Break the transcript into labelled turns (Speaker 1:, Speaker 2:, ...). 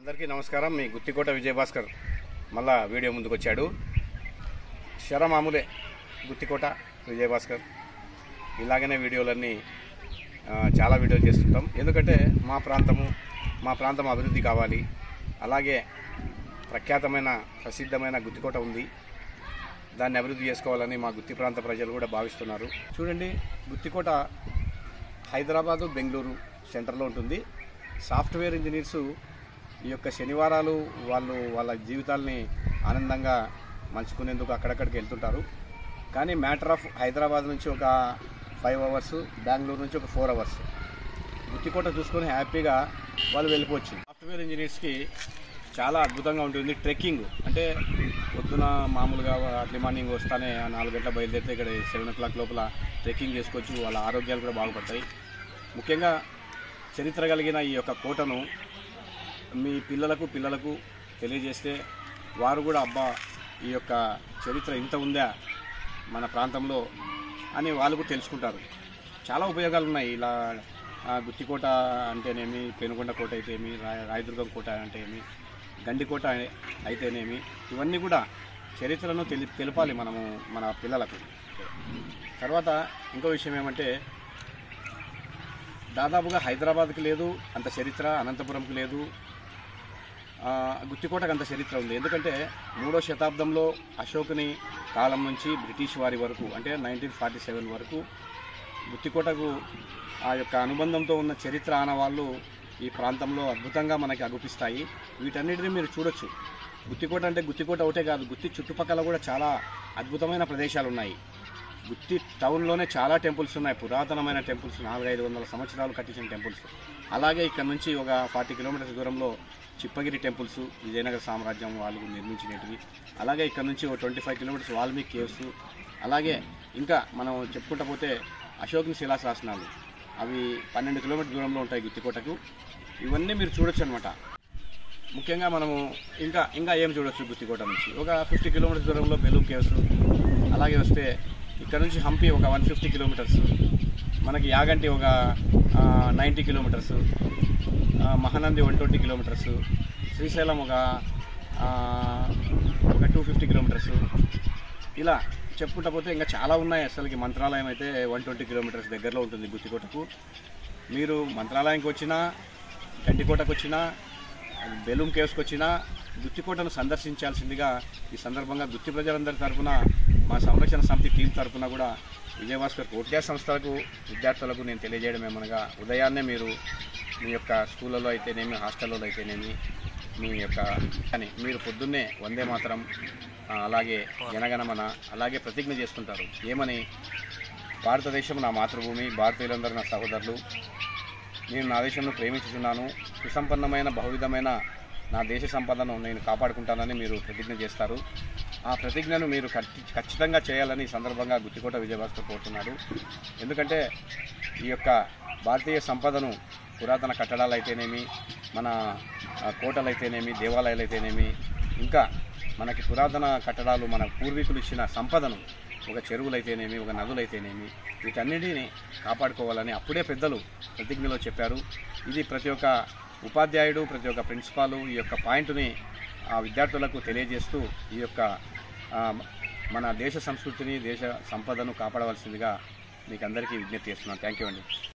Speaker 1: అందరికీ నమస్కారం. మీ గుత్తికోట విజయభాస్కర్ మళ్ళా వీడియో ముందుకు వచ్చాడు. శరమామూలే గుత్తికోట విజయభాస్కర్. ఇలాగనే వీడియోలన్నీ చాలా వీడియోలు చేస్తుంటాం. ఎందుకంటే మా ప్రాంతం అభివృద్ధి కావాలి. అలాగే ప్రసిద్ధమైన గుత్తికోట ఉంది. దాన్ని అభివృద్ధి చేసుకోవాలని మా గుత్తి ప్రాంత ప్రజలు కూడా భావిస్తున్నారు. చూడండి, గుత్తికోట హైదరాబాదు, బెంగళూరు సెంటర్లో ఉంటుంది. సాఫ్ట్వేర్ ఇంజనీర్సు ఈ యొక్క శనివారాలు వాళ్ళ జీవితాల్ని ఆనందంగా మలుచుకునేందుకు అక్కడక్కడికి వెళ్తుంటారు. కానీ మ్యాటర్ ఆఫ్ హైదరాబాద్ నుంచి ఒక 5 అవర్స్, బెంగళూరు నుంచి ఒక 4 అవర్స్ గుత్తికోట చూసుకొని హ్యాపీగా వాళ్ళు వెళ్ళిపోవచ్చు. సాఫ్ట్వేర్ ఇంజనీర్స్కి చాలా అద్భుతంగా ఉంటుంది. ట్రెక్కింగ్ అంటే పొద్దున మామూలుగా అర్లీ మార్నింగ్ వస్తానే 4 గంటల బయలుదేరితే ఇక్కడ 7 o'clock లోపల ట్రెక్కింగ్ చేసుకోవచ్చు. వాళ్ళ ఆరోగ్యాలు కూడా బాగుపడతాయి. ముఖ్యంగా చరిత్ర కలిగిన ఈ యొక్క కోటను మీ పిల్లలకు తెలియజేస్తే వారు కూడా అబ్బా ఈ యొక్క చరిత్ర ఇంత ఉందా మన ప్రాంతంలో అని వాళ్ళు కూడా తెలుసుకుంటారు. చాలా ఉపయోగాలు ఉన్నాయి. ఇలా గుత్తికోట అంటేనేమి, పెనుగొండ కోట అయితేనేమి, రాయదుర్గం కోట అంటేనేమి, గండికోట అయితేనేమి, ఇవన్నీ కూడా చరిత్రను తెలపాలి మనము మన పిల్లలకు. తర్వాత ఇంకో విషయం ఏమంటే, దాదాపుగా హైదరాబాద్కి లేదు అంత చరిత్ర, అనంతపురంకి లేదు, గుత్తికోటకు అంత చరిత్ర ఉంది. ఎందుకంటే 3వ శతాబ్దంలో అశోకుని కాలం నుంచి బ్రిటిష్ వారి వరకు, అంటే 1947 వరకు గుత్తికోటకు ఆ యొక్క అనుబంధంతో ఉన్న చరిత్ర ఆనవాళ్ళు ఈ ప్రాంతంలో అద్భుతంగా మనకి అగుపిస్తాయి. వీటన్నిటిని మీరు చూడొచ్చు. గుత్తికోట అంటే గుత్తికోట ఒకటే కాదు, గుత్తి చుట్టుపక్కల కూడా చాలా అద్భుతమైన ప్రదేశాలు ఉన్నాయి. గుత్తి టౌన్లోనే చాలా టెంపుల్స్ ఉన్నాయి, పురాతనమైన టెంపుల్స్, 400-500 సంవత్సరాలు కట్టించిన టెంపుల్స్. అలాగే ఇక్కడ నుంచి ఒక 40 కిలోమీటర్స్ దూరంలో చిప్పగిరి టెంపుల్స్, విజయనగర సామ్రాజ్యం వాళ్ళు నిర్మించినవి. అలాగే ఇక్కడ నుంచి ఒక 25 కిలోమీటర్స్ వాల్మీకి కేవ్స్. అలాగే ఇంకా మనం చెప్పుకుంటూ పోతే అశోకుని శిలాశాసనాలు, అవి 12 కిలోమీటర్ల దూరంలో ఉంటాయి గుత్తికోటకు. ఇవన్నీ మీరు చూడొచ్చు అనమాట. ముఖ్యంగా మనము ఇంకా ఏం చూడొచ్చు గుత్తికోట నుంచి, ఒక 50 కిలోమీటర్స్ దూరంలో బెలూమ్ కేవ్స్. అలాగే వస్తే ఇక్కడ నుంచి హంపి ఒక 150 కిలోమీటర్స్, మనకి యాగంటి ఒక 90 కిలోమీటర్స్, మహానంది 120 కిలోమీటర్స్, శ్రీశైలం ఒక 250 కిలోమీటర్స్. ఇలా చెప్పుకుంటా పోతే ఇంకా చాలా ఉన్నాయి. అసలుకి మంత్రాలయం అయితే 120 కిలోమీటర్స్ దగ్గరలో ఉంటుంది గుత్తికోటకు. మీరు మంత్రాలయంకి వచ్చినా, గండికోటకు వచ్చినా, బెలూమ్ కేవ్స్కి వచ్చినా గుత్తికోటను సందర్శించాల్సిందిగా ఈ సందర్భంగా గుత్తి ప్రజలందరి తరఫున, మా సంరక్షణ సమితి టీం తరఫున కూడా విజయభాస్కర్ విద్యా సంస్థలకు, విద్యార్థులకు నేను తెలియజేయడం ఏమనగా, ఉదయాన్నే మీరు మీ యొక్క స్కూళ్ళలో అయితేనేమి, హాస్టల్లో అయితేనేమి, మీరు పొద్దున్నే వందే మాతరం, అలాగే జనగణమన, అలాగే ప్రతిజ్ఞ చేసుకుంటారు. ఏమని? భారతదేశం నా మాతృభూమి, భారతీయులందరూ నా సహోదరులు, నేను నా దేశంను ప్రేమించుతున్నాను, సుసంపన్నమైన బహువిధమైన నా దేశ సంపదను నేను కాపాడుకుంటానని మీరు ప్రతిజ్ఞ చేస్తారు. ఆ ప్రతిజ్ఞను మీరు ఖచ్చితంగా చేయాలని ఈ సందర్భంగా గుత్తికోట విజయభాస్కర్ కోరుతున్నాడు. ఎందుకంటే ఈ యొక్క భారతీయ సంపదను, పురాతన కట్టడాలు అయితేనేమి, మన కోటలు అయితేనేమి, దేవాలయాలు అయితేనేమి, ఇంకా మనకి పురాతన కట్టడాలు, మన పూర్వీకులు ఇచ్చిన సంపదను, ఒక చెరువులైతేనేమి, ఒక నదులైతేనేమి, వీటన్నిటిని కాపాడుకోవాలని అప్పుడే పెద్దలు ప్రతిజ్ఞలో చెప్పారు. ఇది ప్రతి ఒక్క ఉపాధ్యాయుడు, ప్రతి ఒక్క ప్రిన్సిపాలు ఈ యొక్క పాయింట్ని ఆ విద్యార్థులకు తెలియజేస్తూ ఈ యొక్క మన దేశ సంస్కృతిని, దేశ సంపదను కాపాడవలసిందిగా మీకు అందరికీ విజ్ఞప్తి చేస్తున్నాను. థ్యాంక్ యూ అండి.